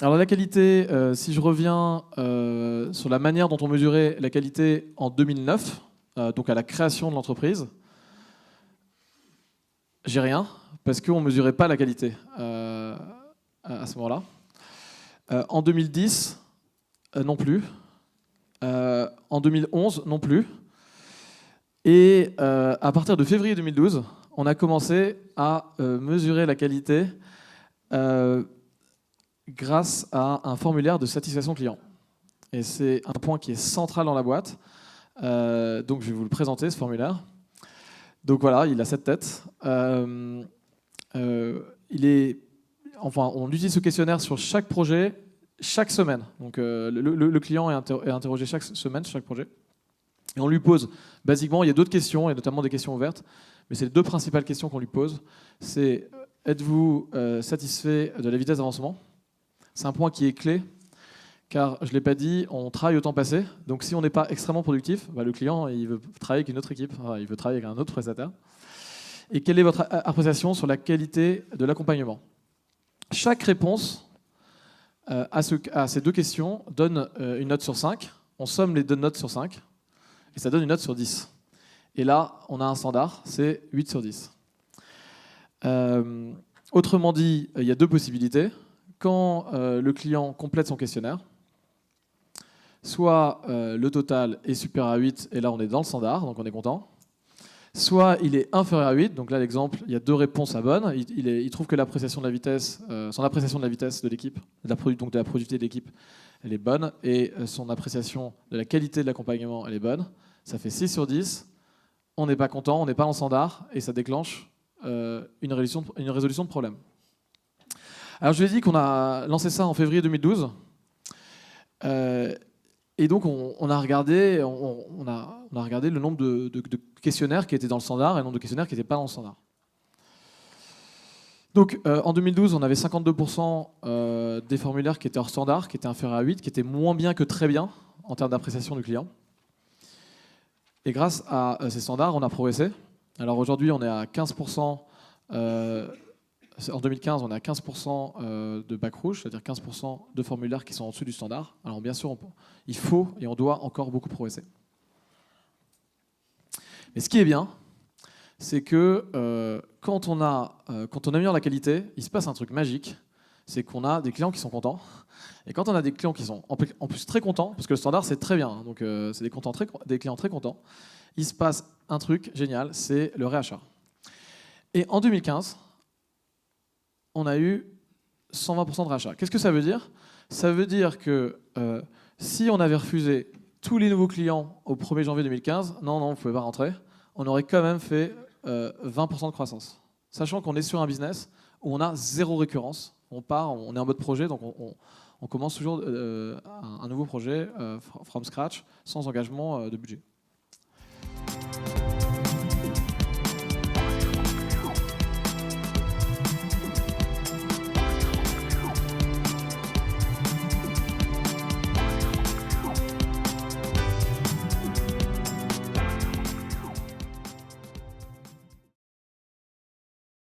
Alors la qualité, si je reviens sur la manière dont on mesurait la qualité en 2009, donc à la création de l'entreprise, j'ai rien, parce qu'on ne mesurait pas la qualité à ce moment-là. En 2010, non plus. En 2011, non plus. Et à partir de février 2012, on a commencé à mesurer la qualité grâce à un formulaire de satisfaction client. Et c'est un point qui est central dans la boîte. Donc je vais vous le présenter, ce formulaire. Donc voilà, il a cette tête. On utilise ce questionnaire sur chaque projet, chaque semaine. Donc le client est interrogé chaque semaine sur chaque projet. Et on lui pose, basiquement, il y a d'autres questions, et notamment des questions ouvertes, mais c'est les deux principales questions qu'on lui pose. C'est, êtes-vous satisfait de la vitesse d'avancement ? C'est un point qui est clé, car, je ne l'ai pas dit, on travaille au temps passé. Donc si on n'est pas extrêmement productif, le client il veut travailler avec une autre équipe, il veut travailler avec un autre prestataire. Et quelle est votre appréciation sur la qualité de l'accompagnement ? Chaque réponse à ces deux questions donne une note sur 5. On somme les deux notes sur 5, et ça donne une note sur 10. Et là, on a un standard, c'est 8 sur 10. Autrement dit, il y a deux possibilités. Quand le client complète son questionnaire, soit le total est supérieur à 8, et là on est dans le standard, donc on est content. Soit il est inférieur à 8, donc là l'exemple, il y a deux réponses à bonne. Il trouve que l'appréciation de la vitesse, son appréciation de la vitesse de l'équipe, donc de la productivité de l'équipe, elle est bonne, et son appréciation de la qualité de l'accompagnement, elle est bonne. Ça fait 6 sur 10, on n'est pas content, on n'est pas en standard, et ça déclenche une résolution de problème. Alors je vous ai dit qu'on a lancé ça en février 2012. Et donc on a regardé le nombre de questionnaires qui étaient dans le standard et le nombre de questionnaires qui n'étaient pas dans le standard. Donc en 2012, on avait 52% des formulaires qui étaient hors standard, qui étaient inférieurs à 8, qui étaient moins bien que très bien en termes d'appréciation du client. Et grâce à ces standards, on a progressé. Alors aujourd'hui, on est à 15%. En 2015, on est à 15% de bac rouge, c'est-à-dire 15% de formulaires qui sont en dessous du standard. Alors bien sûr, il faut et on doit encore beaucoup progresser. Mais ce qui est bien, c'est que quand on améliore la qualité, il se passe un truc magique, c'est qu'on a des clients qui sont contents. Et quand on a des clients qui sont en plus très contents, parce que le standard c'est très bien, donc c'est des clients très contents, il se passe un truc génial, c'est le réachat. Et en 2015, on a eu 120% de rachat. Qu'est-ce que ça veut dire ? Ça veut dire que si on avait refusé tous les nouveaux clients au 1er janvier 2015, non, vous ne pouvez pas rentrer, on aurait quand même fait 20% de croissance. Sachant qu'on est sur un business où on a zéro récurrence. On est en mode projet, donc on commence toujours un nouveau projet from scratch, sans engagement de budget.